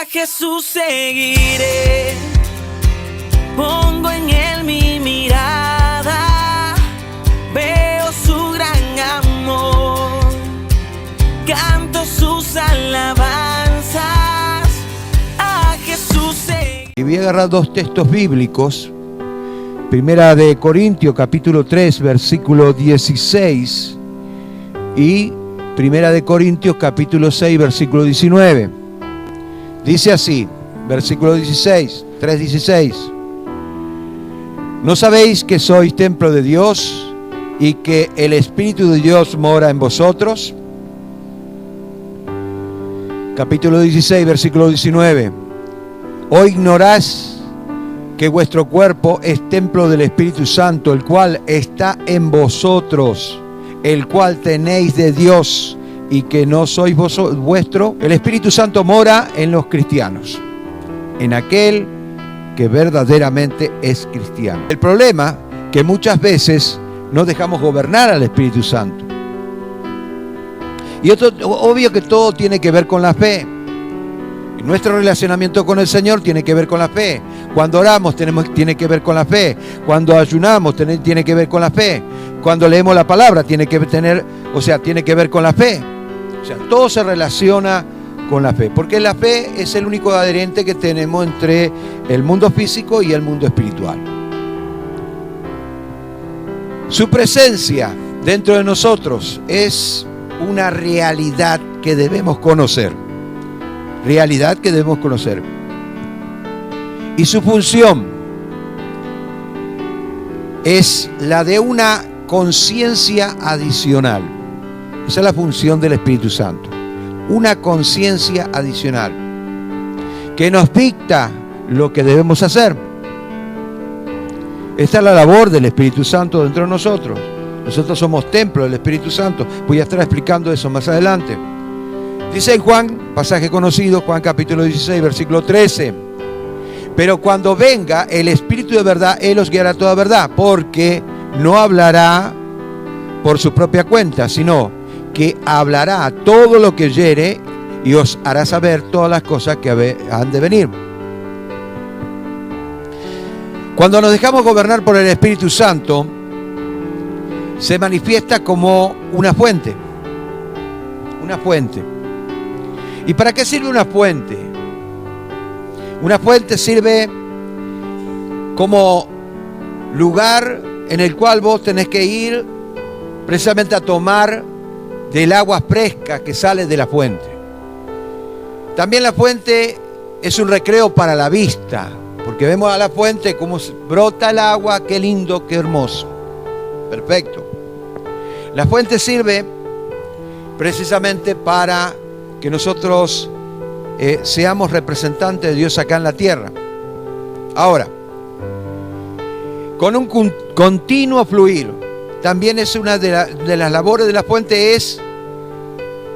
A Jesús seguiré, pongo en él mi mirada, veo su gran amor, canto sus alabanzas. A Jesús seguiré. Y voy a agarrar dos textos bíblicos. Primera de Corintios, capítulo 3, versículo 16. Y Primera de Corintios, capítulo 6, versículo 19. Dice así, versículo 16, 3:16. ¿No sabéis que sois templo de Dios y que el Espíritu de Dios mora en vosotros? Capítulo 16, versículo 19. ¿O ignoráis que vuestro cuerpo es templo del Espíritu Santo, el cual está en vosotros, el cual tenéis de Dios, y que no sois vuestro? El Espíritu Santo mora en los cristianos, en aquel que verdaderamente es cristiano. El problema que muchas veces no dejamos gobernar al Espíritu Santo. Y esto, obvio que todo tiene que ver con la fe. Nuestro relacionamiento con el Señor tiene que ver con la fe. Cuando oramos tiene que ver con la fe. Cuando ayunamos tiene que ver con la fe. Cuando leemos la palabra tiene que ver con la fe. O sea, todo se relaciona con la fe. Porque la fe es el único adherente que tenemos entre el mundo físico y el mundo espiritual. Su presencia dentro de nosotros es una realidad que debemos conocer. Realidad que debemos conocer. Y su función es la de una conciencia adicional. Esa es la función del Espíritu Santo. Una conciencia adicional que nos dicta lo que debemos hacer. Esta es la labor del Espíritu Santo dentro de nosotros. Nosotros somos templo del Espíritu Santo. Voy a estar explicando eso más adelante. Dice en Juan, pasaje conocido, Juan capítulo 16, versículo 13. Pero cuando venga el Espíritu de verdad, Él os guiará a toda verdad, porque no hablará por su propia cuenta, sino que hablará todo lo que oyere y os hará saber todas las cosas que han de venir. Cuando nos dejamos gobernar por el Espíritu Santo, se manifiesta como una fuente. Una fuente. ¿Y para qué sirve una fuente? Una fuente sirve como lugar en el cual vos tenés que ir precisamente a tomar del agua fresca que sale de la fuente. También la fuente es un recreo para la vista, porque vemos a la fuente cómo brota el agua, qué lindo, qué hermoso. Perfecto. La fuente sirve precisamente para que nosotros seamos representantes de Dios acá en la tierra. Ahora, con un continuo fluir, también es una de las labores de la fuente, es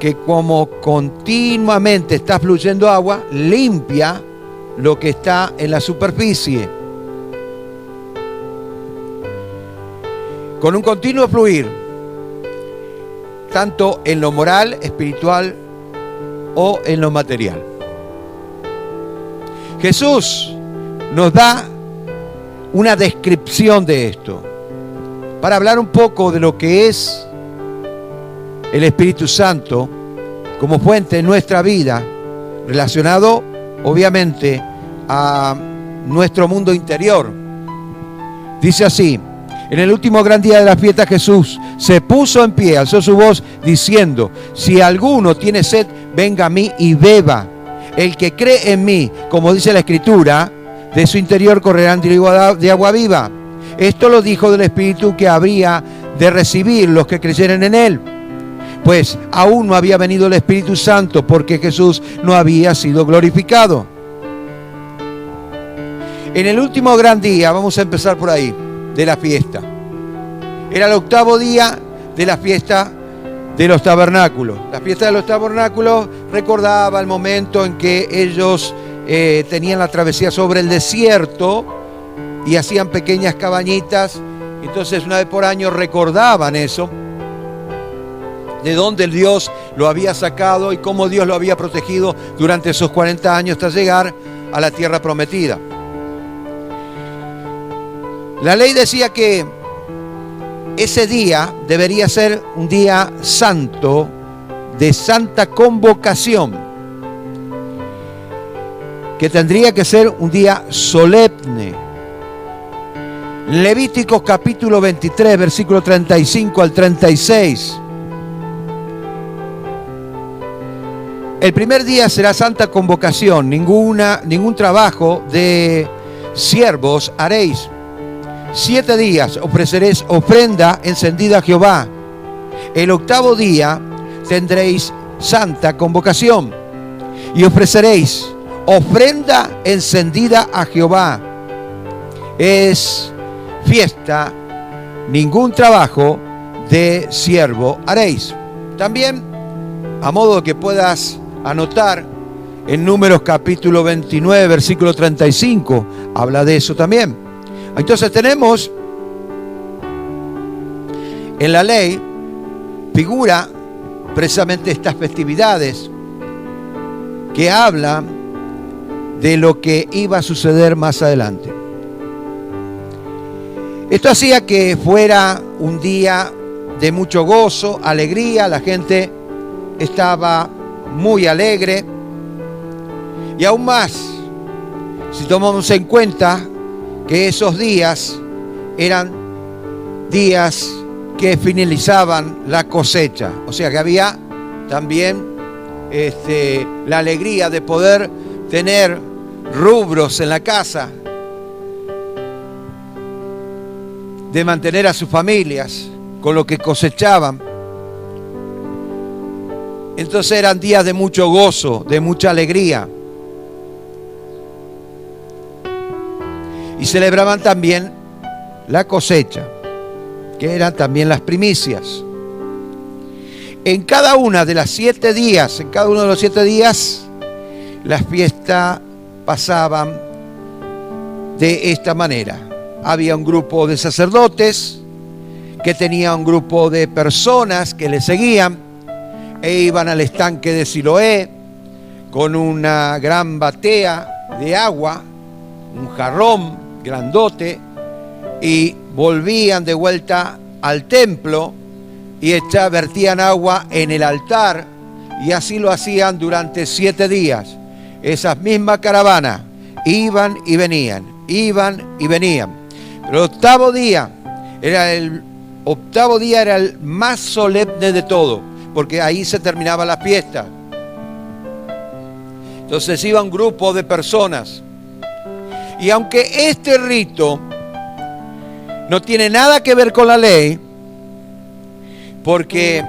que como continuamente está fluyendo agua, limpia lo que está en la superficie. Con un continuo fluir, tanto en lo moral, espiritual o en lo material. Jesús nos da una descripción de esto para hablar un poco de lo que es el Espíritu Santo como fuente en nuestra vida, relacionado obviamente a nuestro mundo interior. Dice así: en el último gran día de la fiesta, Jesús se puso en pie, alzó su voz diciendo: si alguno tiene sed, venga a mí y beba. El que cree en mí, como dice la Escritura, de su interior correrán ríos de agua viva. Esto lo dijo del Espíritu que habría de recibir los que creyeren en él, pues aún no había venido el Espíritu Santo, porque Jesús no había sido glorificado. En el último gran día, vamos a empezar por ahí, de la fiesta. Era el octavo día de la fiesta de los tabernáculos. La fiesta de los tabernáculos recordaba el momento en que ellos tenían la travesía sobre el desierto y hacían pequeñas cabañitas. Entonces una vez por año recordaban eso. de dónde Dios lo había sacado y cómo Dios lo había protegido durante esos 40 años hasta llegar a la tierra prometida. La ley decía que ese día debería ser un día santo, de santa convocación, que tendría que ser un día solemne. Levíticos capítulo 23, versículo 35 al 36. El primer día será santa convocación, ningún trabajo de siervos haréis. 7 días ofreceréis ofrenda encendida a Jehová. El 8º día tendréis santa convocación y ofreceréis ofrenda encendida a Jehová. Es fiesta, ningún trabajo de siervo haréis. También, a modo que puedas anotar, en Números capítulo 29, versículo 35, habla de eso también. Entonces tenemos en la ley, figura precisamente estas festividades que hablan de lo que iba a suceder más adelante. Esto hacía que fuera un día de mucho gozo, alegría, la gente estaba muy alegre. Y aún más, si tomamos en cuenta que esos días eran días que finalizaban la cosecha, o sea que había también la alegría de poder tener rubros en la casa, de mantener a sus familias con lo que cosechaban. Entonces eran días de mucho gozo, de mucha alegría. Y celebraban también la cosecha, que eran también las primicias. En cada una de las 7 días, en cada uno de los 7 días, las fiestas pasaban de esta manera. Había un grupo de sacerdotes que tenía un grupo de personas que le seguían e iban al estanque de Siloé con una gran batea de agua, un jarrón grandote, y volvían de vuelta al templo y vertían agua en el altar, y así lo hacían durante 7 días. Esas mismas caravanas iban y venían. Pero el octavo día era el más solemne de todo, porque ahí se terminaba la fiesta. Entonces iba un grupo de personas. Y aunque este rito no tiene nada que ver con la ley, porque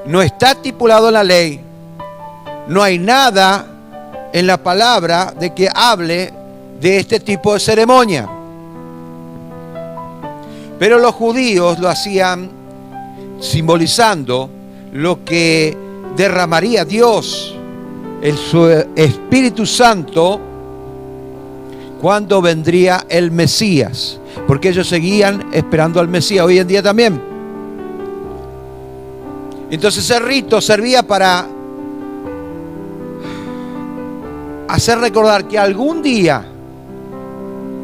no está estipulado en la ley, no hay nada en la palabra de que hable de este tipo de ceremonia. Pero los judíos lo hacían simbolizando lo que derramaría Dios, su Espíritu Santo, cuando vendría el Mesías, porque ellos seguían esperando al Mesías hoy en día también. Entonces ese rito servía para hacer recordar que algún día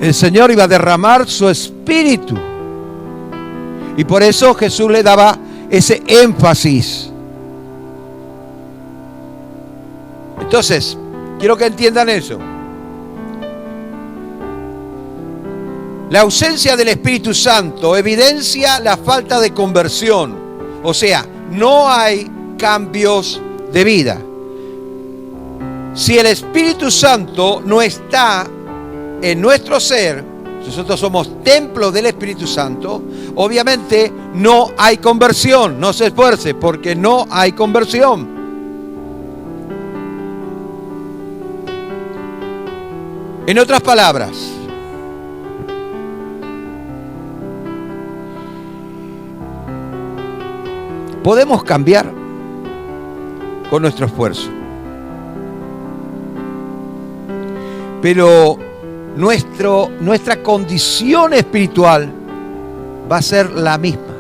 el Señor iba a derramar su Espíritu, y por eso Jesús le daba ese énfasis. Entonces, quiero que entiendan eso. La ausencia del Espíritu Santo evidencia la falta de conversión. O sea, no hay cambios de vida. Si el Espíritu Santo no está en nuestro ser, nosotros somos templo del Espíritu Santo, obviamente no hay conversión. No se esfuerce, porque no hay conversión. En otras palabras, podemos cambiar con nuestro esfuerzo, pero nuestra condición espiritual va a ser la misma.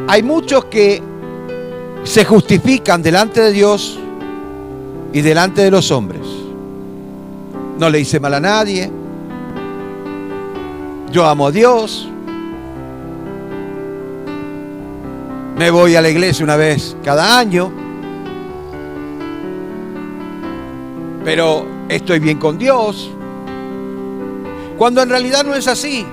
Hay muchos que se justifican delante de Dios y delante de los hombres. No le hice mal a nadie. Yo amo a Dios. Me voy a la iglesia una vez cada año. Pero estoy bien con Dios. Cuando en realidad no es así.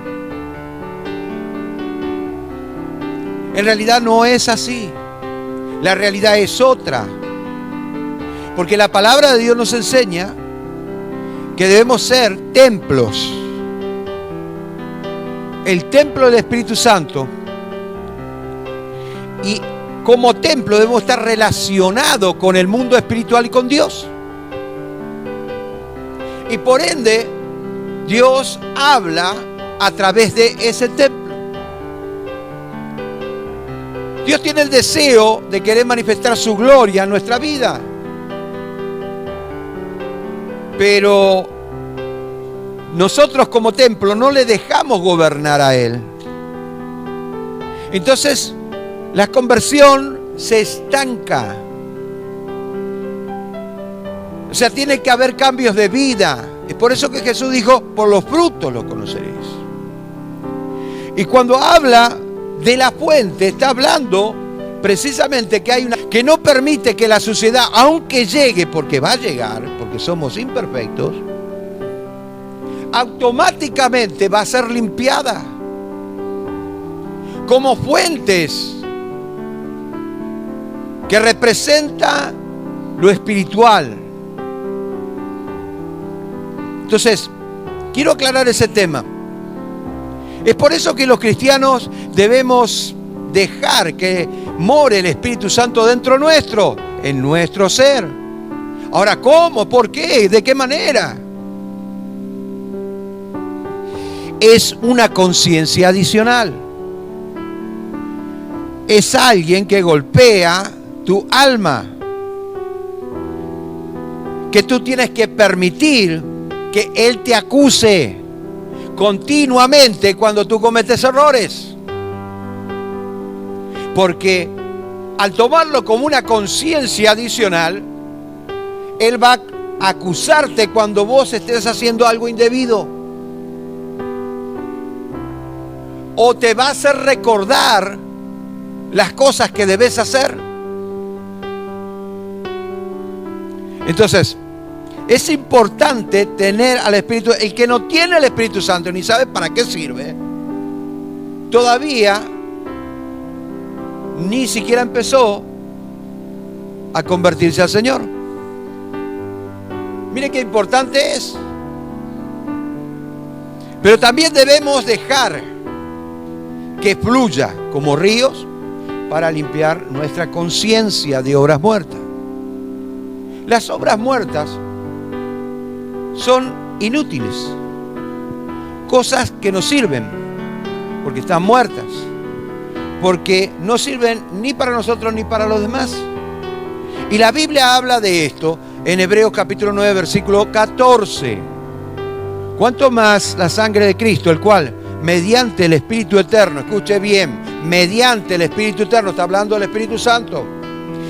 En realidad no es así. La realidad es otra. Porque la palabra de Dios nos enseña que debemos ser templos. El templo del Espíritu Santo. Y como templo debemos estar relacionados con el mundo espiritual y con Dios. Y por ende, Dios habla a través de ese templo. Dios tiene el deseo de querer manifestar su gloria en nuestra vida. Pero nosotros como templo no le dejamos gobernar a Él. Entonces, la conversión se estanca. O sea, tiene que haber cambios de vida. Es por eso que Jesús dijo, por los frutos los conoceréis. Y cuando habla de la fuente, está hablando precisamente que hay una que no permite que la suciedad, aunque llegue, porque va a llegar, porque somos imperfectos, automáticamente va a ser limpiada. Como fuentes que representa lo espiritual. Entonces, quiero aclarar ese tema. Es por eso que los cristianos debemos dejar que more el Espíritu Santo dentro nuestro, en nuestro ser. Ahora, ¿cómo? ¿Por qué? ¿De qué manera? Es una conciencia adicional. Es alguien que golpea tu alma. Que tú tienes que permitir que Él te acuse continuamente cuando tú cometes errores. Porque al tomarlo como una conciencia adicional, Él va a acusarte cuando vos estés haciendo algo indebido. O te va a hacer recordar las cosas que debes hacer. Entonces, es importante tener al Espíritu. El que no tiene el Espíritu Santo ni sabe para qué sirve, todavía ni siquiera empezó a convertirse al Señor. Mire qué importante es. Pero también debemos dejar que fluya como ríos para limpiar nuestra conciencia de obras muertas. Las obras muertas son inútiles, cosas que no sirven, porque están muertas, porque no sirven ni para nosotros ni para los demás. Y la Biblia habla de esto en Hebreos capítulo 9, versículo 14. ¿Cuánto más la sangre de Cristo, el cual, mediante el Espíritu Eterno, escuche bien, mediante el Espíritu Eterno, está hablando del Espíritu Santo,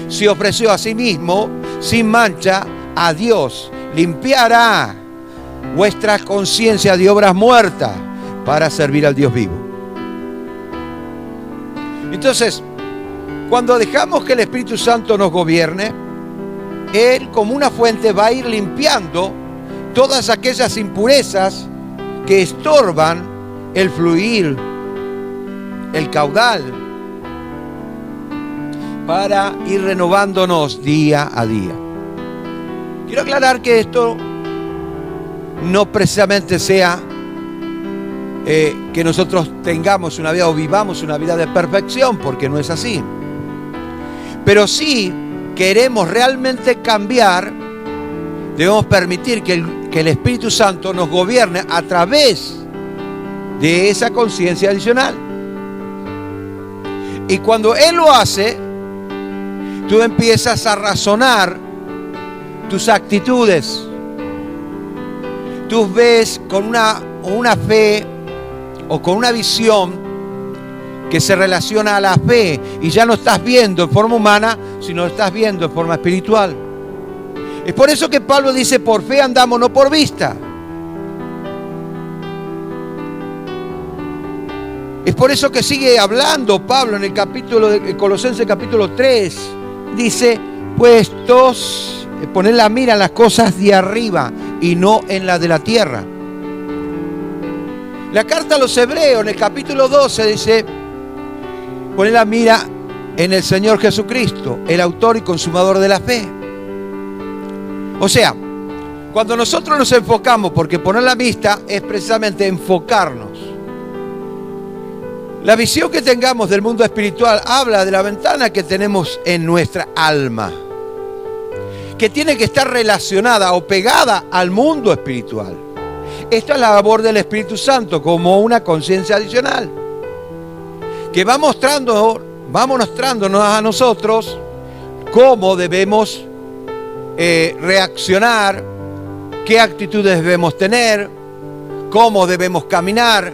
se ofreció a sí mismo sin mancha a Dios, limpiará vuestra conciencia de obras muertas para servir al Dios vivo. Entonces, cuando dejamos que el Espíritu Santo nos gobierne, Él como una fuente va a ir limpiando todas aquellas impurezas que estorban el fluir, el caudal, para ir renovándonos día a día. Quiero aclarar que esto no precisamente sea que nosotros tengamos una vida o vivamos una vida de perfección, porque no es así. Pero sí queremos realmente cambiar, debemos permitir que el Espíritu Santo nos gobierne a través de esa conciencia adicional. Y cuando Él lo hace, tú empiezas a razonar tus actitudes. Tú ves con una fe o con una visión que se relaciona a la fe, y ya no estás viendo en forma humana, sino estás viendo en forma espiritual. Es por eso que Pablo dice, por fe andamos, no por vista. Es por eso que sigue hablando Pablo en el capítulo de Colosenses capítulo 3. Dice, puestos, poner la mira en las cosas de arriba y no en las de la tierra. La carta a los Hebreos en el capítulo 12 dice, poner la mira en el Señor Jesucristo, el autor y consumador de la fe. O sea, cuando nosotros nos enfocamos, porque poner la vista es precisamente enfocarnos. La visión que tengamos del mundo espiritual habla de la ventana que tenemos en nuestra alma, que tiene que estar relacionada o pegada al mundo espiritual. Esta es la labor del Espíritu Santo como una conciencia adicional, que va mostrándonos a nosotros cómo debemos reaccionar, qué actitudes debemos tener, cómo debemos caminar,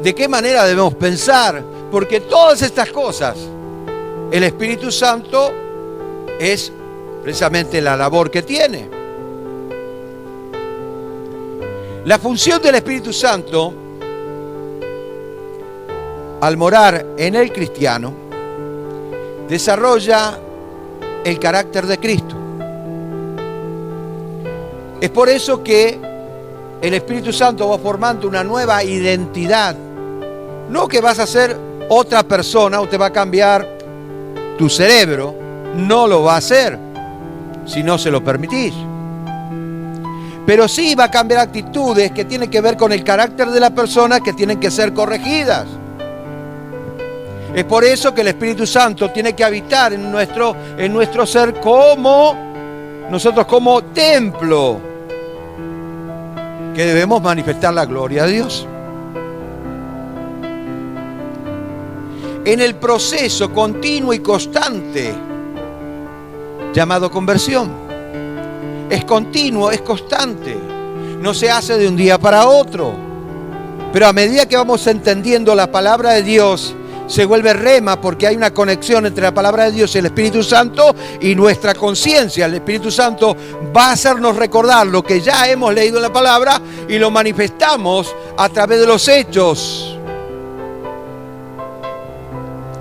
de qué manera debemos pensar, porque todas estas cosas, el Espíritu Santo es precisamente la labor que tiene. La función del Espíritu Santo, al morar en el cristiano, desarrolla el carácter de Cristo. Es por eso que el Espíritu Santo va formando una nueva identidad. No que vas a ser otra persona o te va a cambiar tu cerebro. No lo va a hacer si no se lo permitís. Pero sí va a cambiar actitudes que tienen que ver con el carácter de la persona, que tienen que ser corregidas. Es por eso que el Espíritu Santo tiene que habitar en nuestro ser como nosotros, como templo, que debemos manifestar la gloria de Dios. En el proceso continuo y constante llamado conversión. Es continuo, es constante. No se hace de un día para otro. Pero a medida que vamos entendiendo la palabra de Dios, se vuelve rema, porque hay una conexión entre la palabra de Dios y el Espíritu Santo y nuestra conciencia. El Espíritu Santo va a hacernos recordar lo que ya hemos leído en la palabra y lo manifestamos a través de los hechos.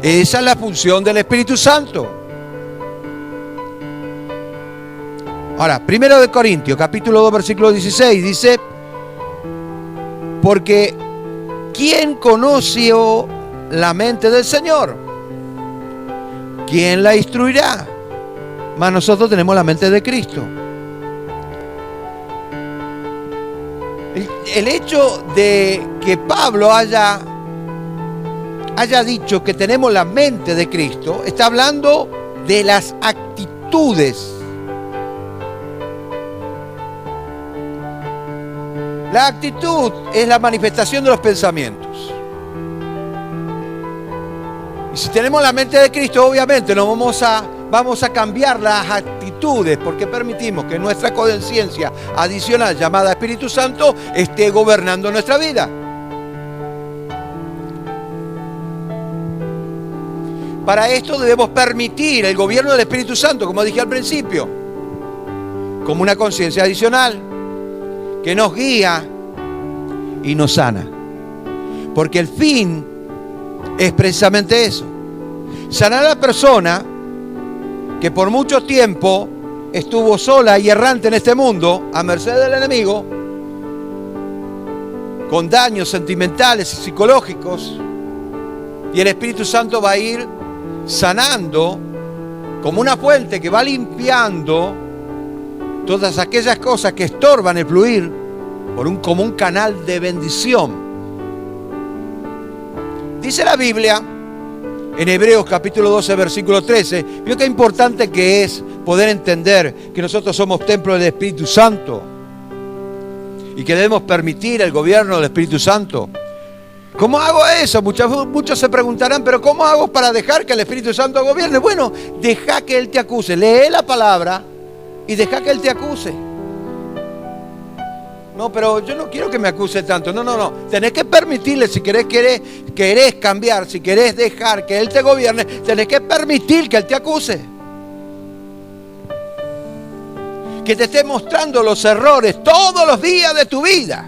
Esa es la función del Espíritu Santo. Ahora, 1 de Corintios, capítulo 2, versículo 16, dice, porque ¿quién conoció la mente del Señor? ¿Quién la instruirá? Mas nosotros tenemos la mente de Cristo. El hecho de que Pablo haya dicho que tenemos la mente de Cristo, está hablando de las actitudes. La actitud es la manifestación de los pensamientos. Y si tenemos la mente de Cristo, obviamente no vamos a cambiar las actitudes, porque permitimos que nuestra conciencia adicional llamada Espíritu Santo esté gobernando nuestra vida. Para esto debemos permitir el gobierno del Espíritu Santo, como dije al principio, como una conciencia adicional que nos guía y nos sana. Porque el fin es precisamente eso: sanar a la persona que por mucho tiempo estuvo sola y errante en este mundo, a merced del enemigo, con daños sentimentales y psicológicos, y el Espíritu Santo va a ir sanando como una fuente que va limpiando todas aquellas cosas que estorban el fluir como un canal de bendición. Dice la Biblia en Hebreos capítulo 12 versículo 13, vio qué importante que es poder entender que nosotros somos templo del Espíritu Santo y que debemos permitir el gobierno del Espíritu Santo. ¿Cómo hago eso? Muchos se preguntarán, pero ¿cómo hago para dejar que el Espíritu Santo gobierne? Bueno, deja que Él te acuse. Lee la palabra y deja que Él te acuse. No, pero yo no quiero que me acuse tanto. No. Tenés que permitirle, si querés cambiar, si querés dejar que Él te gobierne, tenés que permitir que Él te acuse. Que te esté mostrando los errores todos los días de tu vida.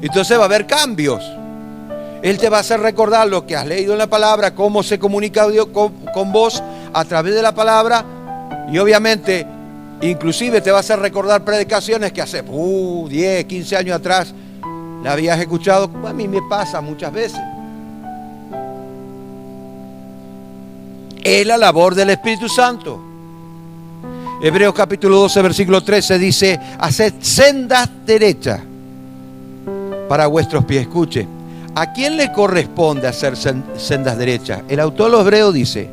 Entonces va a haber cambios. Él te va a hacer recordar lo que has leído en la palabra, cómo se comunica Dios con vos a través de la palabra. Y obviamente, inclusive te va a hacer recordar predicaciones que hace 10, 15 años atrás la habías escuchado. A mí me pasa muchas veces. Es la labor del Espíritu Santo. Hebreos capítulo 12, versículo 13 dice: haced sendas derechas para vuestros pies. Escuche, ¿a quién le corresponde hacer sendas derechas? El autor de los Hebreos dice: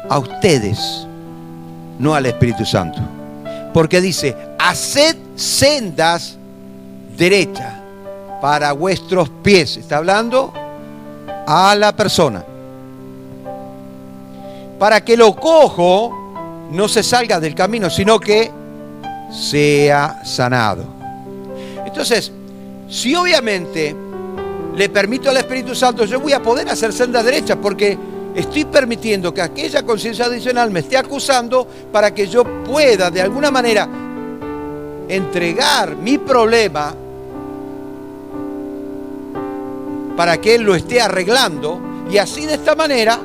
a ustedes, no al Espíritu Santo. Porque dice: haced sendas derechas para vuestros pies. Está hablando a la persona. Para que lo cojo no se salga del camino, sino que sea sanado. Entonces, si obviamente le permito al Espíritu Santo, yo voy a poder hacer sendas derechas, porque estoy permitiendo que aquella conciencia adicional me esté acusando para que yo pueda de alguna manera entregar mi problema para que Él lo esté arreglando, y así de esta manera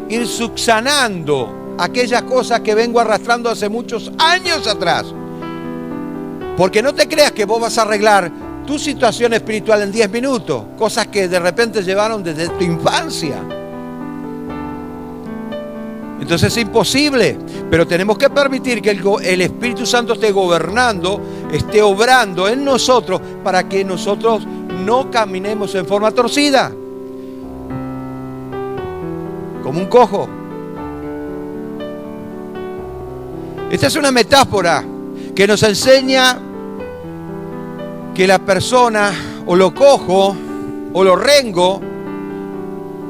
ir subsanando aquellas cosas que vengo arrastrando hace muchos años atrás. Porque no te creas que vos vas a arreglar tu situación espiritual en 10 minutos, cosas que de repente llevaron desde tu infancia. Entonces es imposible, pero tenemos que permitir que el Espíritu Santo esté gobernando, esté obrando en nosotros, para que nosotros no caminemos en forma torcida, como un cojo. Esta es una metáfora que nos enseña que la persona, o lo cojo o lo rengo,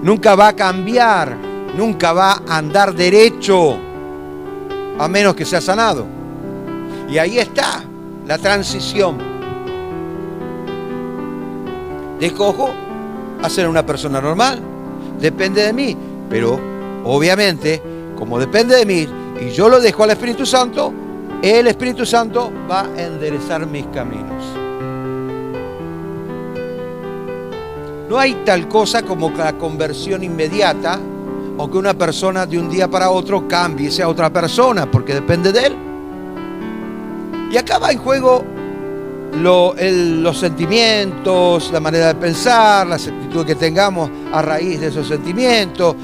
nunca va a cambiar, nunca va a andar derecho, a menos que sea sanado. Y ahí está la transición de cojo a ser una persona normal. Depende de mí, pero obviamente, como depende de mí y yo lo dejo al Espíritu Santo, el Espíritu Santo va a enderezar mis caminos. No hay tal cosa como la conversión inmediata, o que una persona de un día para otro cambie, sea otra persona, porque depende de él. Y acá va en juego los sentimientos, la manera de pensar, las actitudes que tengamos a raíz de esos sentimientos,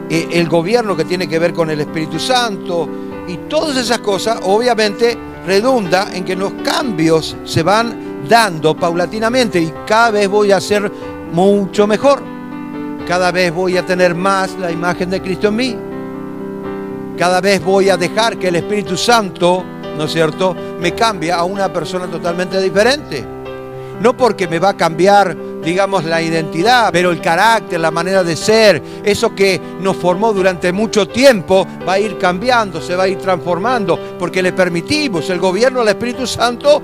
el gobierno que tiene que ver con el Espíritu Santo, y todas esas cosas obviamente redunda en que los cambios se van dando paulatinamente, y cada vez voy a ser mucho mejor, cada vez voy a tener más la imagen de Cristo en mí, cada vez voy a dejar que el Espíritu Santo, ¿no es cierto?, me cambie a una persona totalmente diferente. No porque me va a cambiar, digamos, la identidad, pero el carácter, la manera de ser, eso que nos formó durante mucho tiempo, va a ir cambiando, se va a ir transformando, porque le permitimos el gobierno al Espíritu Santo,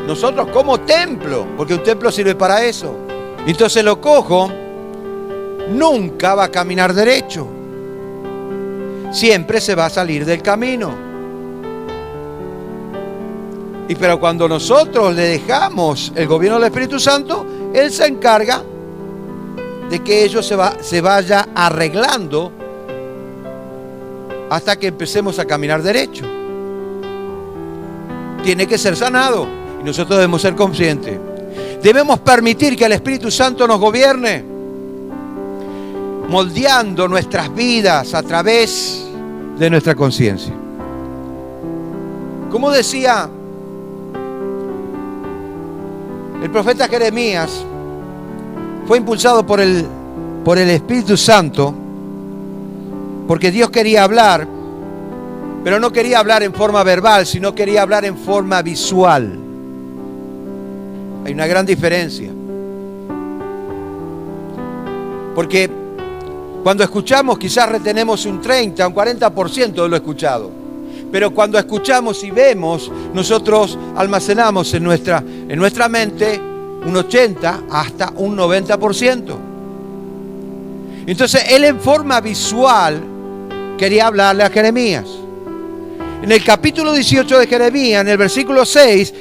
nosotros como templo, porque un templo sirve para eso. Entonces lo cojo nunca va a caminar derecho, siempre se va a salir del camino. Pero cuando nosotros le dejamos el gobierno del Espíritu Santo, Él se encarga de que ello se vaya arreglando hasta que empecemos a caminar derecho. Tiene que ser sanado, y nosotros debemos ser conscientes. Debemos permitir que el Espíritu Santo nos gobierne, moldeando nuestras vidas a través de nuestra conciencia. Como decía el profeta Jeremías, fue impulsado por el Espíritu Santo, porque Dios quería hablar, pero no quería hablar en forma verbal, sino quería hablar en forma visual. Hay una gran diferencia. Porque cuando escuchamos quizás retenemos un 30, un 40% de lo escuchado. Pero cuando escuchamos y vemos, nosotros almacenamos en nuestra mente un 80 hasta un 90%. Entonces él en forma visual quería hablarle a Jeremías. En el capítulo 18 de Jeremías, en el versículo 6,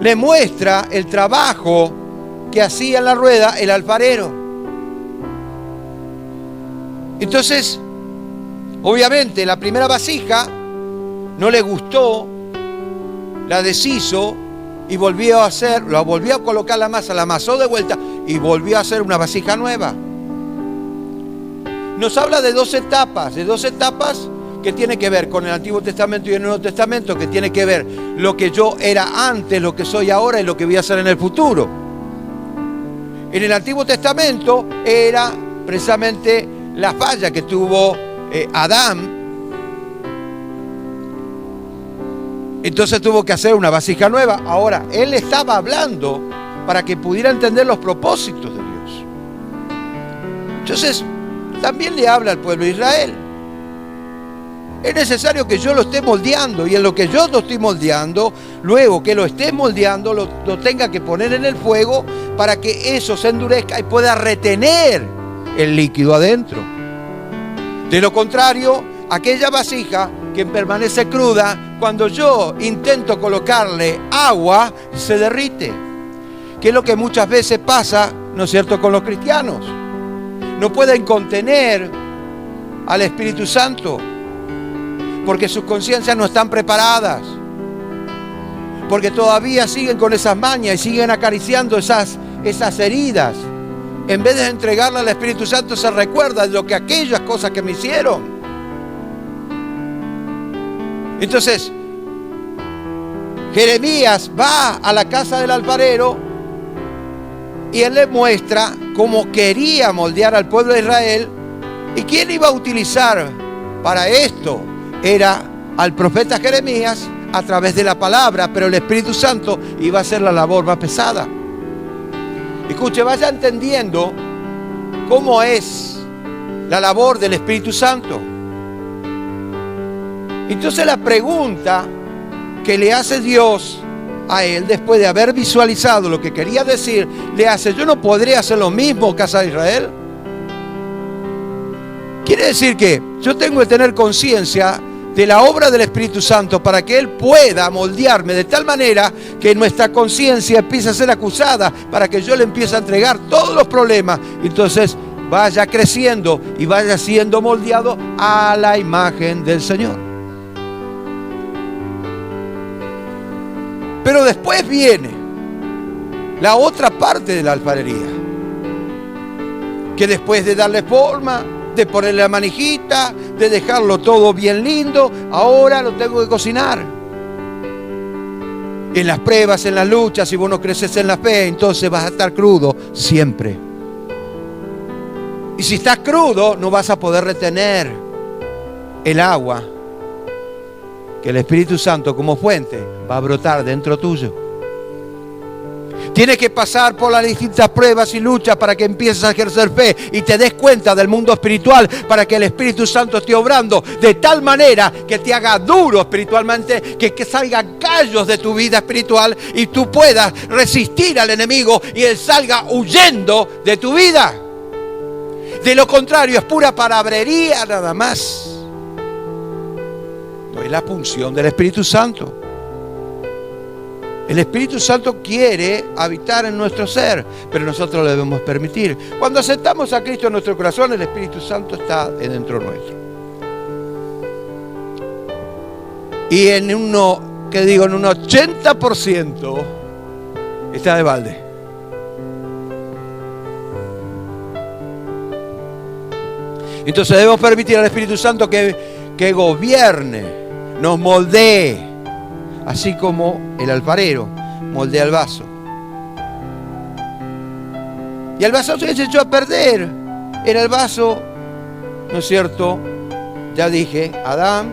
le muestra el trabajo que hacía en la rueda el alfarero. Entonces, obviamente, la primera vasija no le gustó, la deshizo y volvió a colocar la masa, la amasó de vuelta y volvió a hacer una vasija nueva. Nos habla de dos etapas que tiene que ver con el Antiguo Testamento y el Nuevo Testamento, que tiene que ver lo que yo era antes, lo que soy ahora y lo que voy a hacer en el futuro. En el Antiguo Testamento era precisamente la falla que tuvo Adán. Entonces tuvo que hacer una vasija nueva. Ahora, él estaba hablando para que pudiera entender los propósitos de Dios. Entonces, también le habla al pueblo de Israel. Es necesario que yo lo esté moldeando, y en lo que yo lo estoy moldeando, luego que lo esté moldeando, lo tenga que poner en el fuego para que eso se endurezca y pueda retener el líquido adentro. De lo contrario, aquella vasija que permanece cruda, cuando yo intento colocarle agua, se derrite. Que es lo que muchas veces pasa, ¿no es cierto?, con los cristianos. No pueden contener al Espíritu Santo porque sus conciencias no están preparadas, porque todavía siguen con esas mañas y siguen acariciando esas heridas. En vez de entregarle al Espíritu Santo, se recuerda de lo que aquellas cosas que me hicieron. Entonces, Jeremías va a la casa del alfarero y él le muestra cómo quería moldear al pueblo de Israel. ¿Y quién iba a utilizar para esto? Era al profeta Jeremías a través de la palabra, pero el Espíritu Santo iba a hacer la labor más pesada. Escuche, vaya entendiendo cómo es la labor del Espíritu Santo. Entonces la pregunta que le hace Dios a él, después de haber visualizado lo que quería decir, le hace: ¿yo no podré hacer lo mismo, casa de Israel? Quiere decir que yo tengo que tener conciencia de la obra del Espíritu Santo para que Él pueda moldearme de tal manera que nuestra conciencia empiece a ser acusada, para que yo le empiece a entregar todos los problemas. Entonces vaya creciendo y vaya siendo moldeado a la imagen del Señor. Pero después viene la otra parte de la alfarería, que después de darle forma, de ponerle la manijita, de dejarlo todo bien lindo, ahora lo tengo que cocinar. En las pruebas, en las luchas, si vos no creces en la fe, entonces vas a estar crudo siempre. Y si estás crudo, no vas a poder retener el agua que el Espíritu Santo como fuente va a brotar dentro tuyo. Tienes que pasar por las distintas pruebas y luchas para que empieces a ejercer fe y te des cuenta del mundo espiritual, para que el Espíritu Santo esté obrando de tal manera que te haga duro espiritualmente, que salgan callos de tu vida espiritual y tú puedas resistir al enemigo y él salga huyendo de tu vida. De lo contrario, es pura palabrería nada más. No es la punción del Espíritu Santo. El Espíritu Santo quiere habitar en nuestro ser, pero nosotros lo debemos permitir. Cuando aceptamos a Cristo en nuestro corazón, el Espíritu Santo está dentro nuestro. Y en un 80% está de balde. Entonces debemos permitir al Espíritu Santo que gobierne, nos moldee, así como el alfarero moldea el vaso. Y el vaso se echó a perder. Era el vaso, ¿no es cierto? Ya dije, Adán.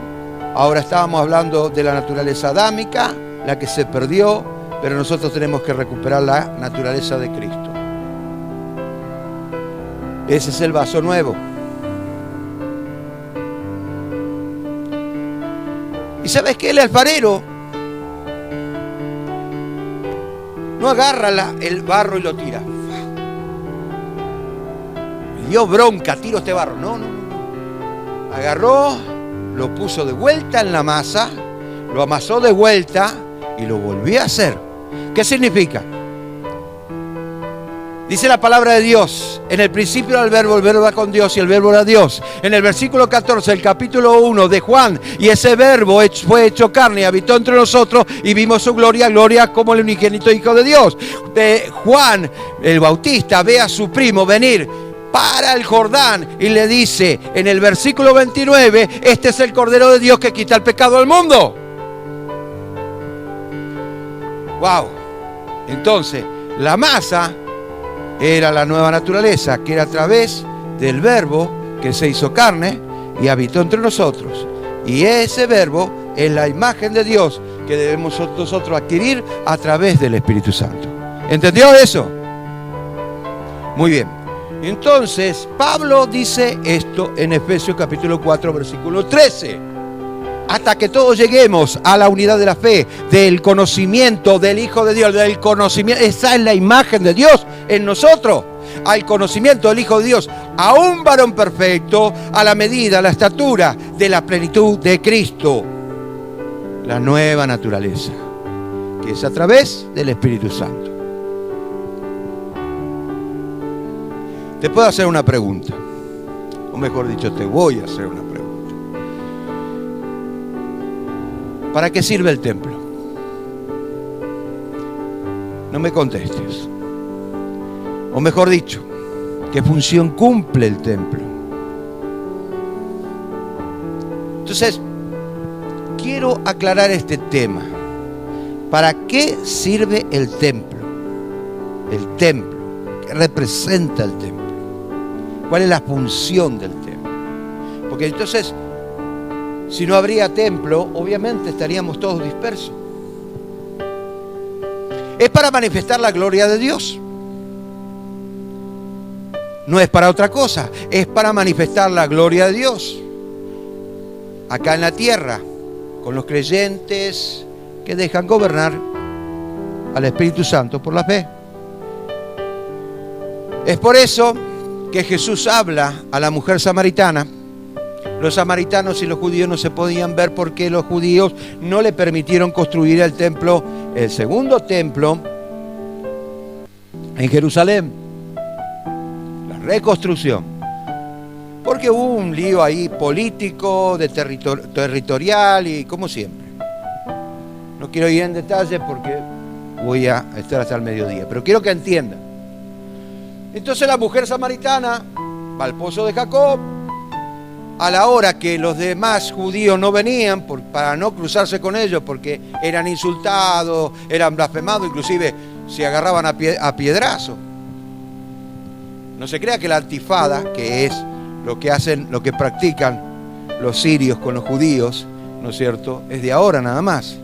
Ahora estábamos hablando de la naturaleza adámica, la que se perdió, pero nosotros tenemos que recuperar la naturaleza de Cristo. Ese es el vaso nuevo. ¿Y sabes qué? El alfarero no agarra el barro y lo tira. Me dio bronca, tiro este barro. No. Agarró, lo puso de vuelta en la masa, lo amasó de vuelta y lo volvió a hacer. ¿Qué significa? Dice la palabra de Dios, en el principio era el verbo era con Dios y el verbo era Dios. En el versículo 14 del capítulo 1 de Juan, y ese verbo fue hecho carne y habitó entre nosotros y vimos su gloria como el unigénito Hijo de Dios. Juan, el Bautista, ve a su primo venir para el Jordán y le dice en el versículo 29, este es el Cordero de Dios que quita el pecado del mundo. Wow. Entonces, la masa era la nueva naturaleza, que era a través del verbo que se hizo carne y habitó entre nosotros. Y ese verbo es la imagen de Dios que debemos nosotros adquirir a través del Espíritu Santo. ¿Entendió eso? Muy bien. Entonces, Pablo dice esto en Efesios capítulo 4, versículo 13. Hasta que todos lleguemos a la unidad de la fe, del conocimiento del Hijo de Dios, del conocimiento, esa es la imagen de Dios en nosotros, al conocimiento del Hijo de Dios, a un varón perfecto, a la medida, a la estatura de la plenitud de Cristo, la nueva naturaleza, que es a través del Espíritu Santo. Te puedo hacer una pregunta, o mejor dicho, te voy a hacer una pregunta. ¿Para qué sirve el templo? No me contestes. O mejor dicho, ¿qué función cumple el templo? Entonces, quiero aclarar este tema. ¿Para qué sirve el templo? El templo. ¿Qué representa el templo? ¿Cuál es la función del templo? Porque entonces, si no habría templo, obviamente estaríamos todos dispersos. Es para manifestar la gloria de Dios. No es para otra cosa, es para manifestar la gloria de Dios. Acá en la tierra, con los creyentes que dejan gobernar al Espíritu Santo por la fe. Es por eso que Jesús habla a la mujer samaritana. Los samaritanos y los judíos no se podían ver porque los judíos no le permitieron construir el templo, el segundo templo en Jerusalén, la reconstrucción, porque hubo un lío ahí político, de territorial y como siempre. No quiero ir en detalle porque voy a estar hasta el mediodía, pero quiero que entiendan. Entonces la mujer samaritana va al pozo de Jacob. A la hora que los demás judíos no venían para no cruzarse con ellos porque eran insultados, eran blasfemados, inclusive se agarraban a piedrazo. No se crea que la antifada, que es lo que hacen, lo que practican los sirios con los judíos, ¿no es cierto?, es de ahora nada más.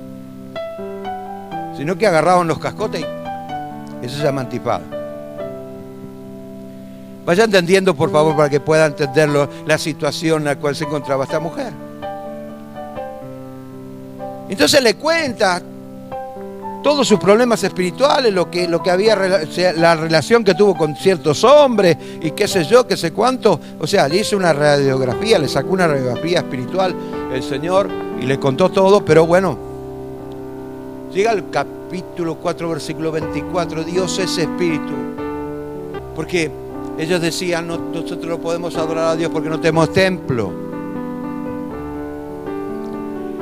Sino que agarraban los cascotes y eso se llama antifada. Vaya entendiendo, por favor, para que pueda entenderlo, la situación en la cual se encontraba esta mujer. Entonces le cuenta todos sus problemas espirituales, lo que había, la relación que tuvo con ciertos hombres y qué sé yo, qué sé cuánto. O sea, le hizo una radiografía, le sacó una radiografía espiritual el Señor y le contó todo, pero bueno, llega al capítulo 4, versículo 24, Dios es espíritu. Porque ellos decían, nosotros no podemos adorar a Dios porque no tenemos templo.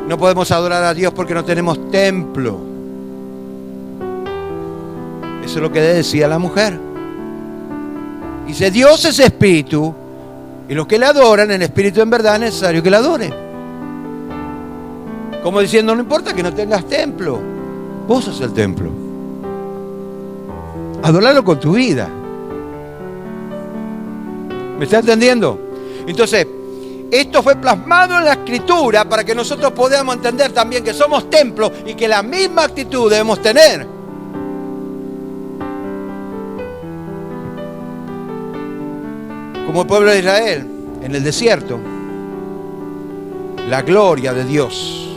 No podemos adorar a Dios porque no tenemos templo. Eso es lo que decía la mujer. Dice, Dios es espíritu y los que le adoran en espíritu en verdad es necesario que le adoren. Como diciendo, no importa que no tengas templo, vos sos el templo. Adorarlo con tu vida. ¿Me está entendiendo? Entonces, esto fue plasmado en la Escritura para que nosotros podamos entender también que somos templo y que la misma actitud debemos tener. Como el pueblo de Israel en el desierto, la gloria de Dios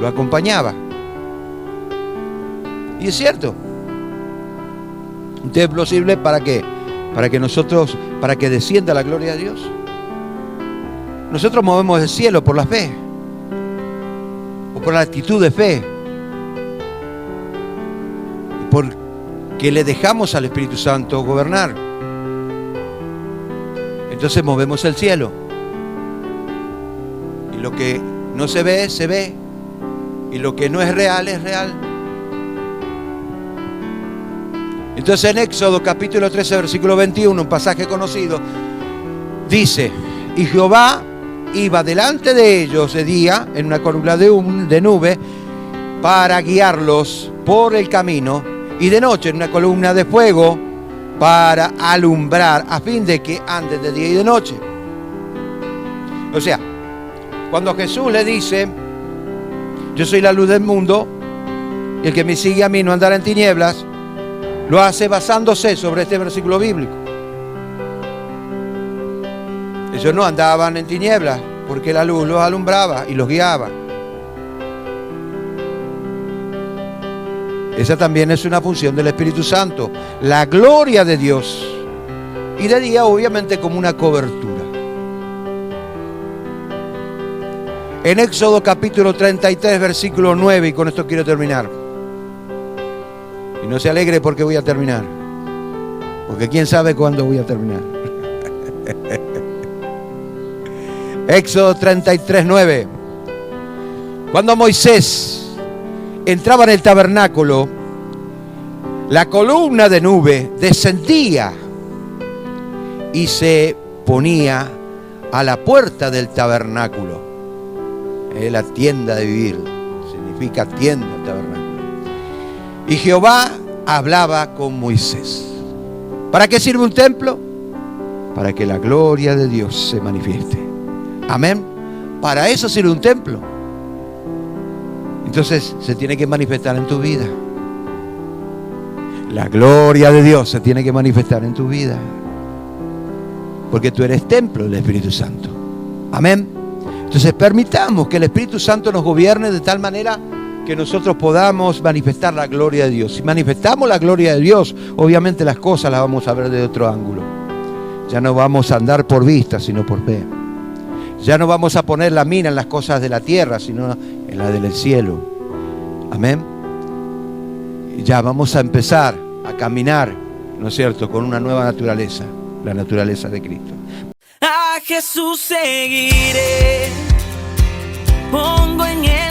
lo acompañaba. Y es cierto. Un templo sirve ¿para qué? Para que descienda la gloria de Dios. Nosotros movemos el cielo por la fe, o por la actitud de fe, porque le dejamos al Espíritu Santo gobernar. Entonces movemos el cielo. Y lo que no se ve, se ve. Y lo que no es real, es real. Entonces en Éxodo capítulo 13, versículo 21, un pasaje conocido, dice: y Jehová iba delante de ellos de día en una columna de nube para guiarlos por el camino, y de noche en una columna de fuego para alumbrar, a fin de que anden de día y de noche. O sea, cuando Jesús le dice: yo soy la luz del mundo, y el que me sigue a mí no andará en tinieblas, lo hace basándose sobre este versículo bíblico. Ellos no andaban en tinieblas porque la luz los alumbraba y los guiaba. Esa también es una función del Espíritu Santo, la gloria de Dios. Y de día, obviamente, como una cobertura. En Éxodo capítulo 33, versículo 9, y con esto quiero terminar. Y no se alegre porque voy a terminar, porque quién sabe cuándo voy a terminar. Éxodo 33, 9. Cuando Moisés entraba en el tabernáculo, la columna de nube descendía y se ponía a la puerta del tabernáculo. La tienda de vivir, significa tienda, tabernáculo. Y Jehová hablaba con Moisés. ¿Para qué sirve un templo? Para que la gloria de Dios se manifieste. Amén. Para eso sirve un templo. Entonces se tiene que manifestar en tu vida. La gloria de Dios se tiene que manifestar en tu vida. Porque tú eres templo del Espíritu Santo. Amén. Entonces permitamos que el Espíritu Santo nos gobierne de tal manera que nosotros podamos manifestar la gloria de Dios. Si manifestamos la gloria de Dios, obviamente las cosas las vamos a ver de otro ángulo. Ya no vamos a andar por vista, sino por fe. Ya no vamos a poner la mira en las cosas de la tierra, sino en la del cielo. Amén. Y ya vamos a empezar a caminar, ¿no es cierto?, con una nueva naturaleza, la naturaleza de Cristo. A Jesús seguiré, pongo en él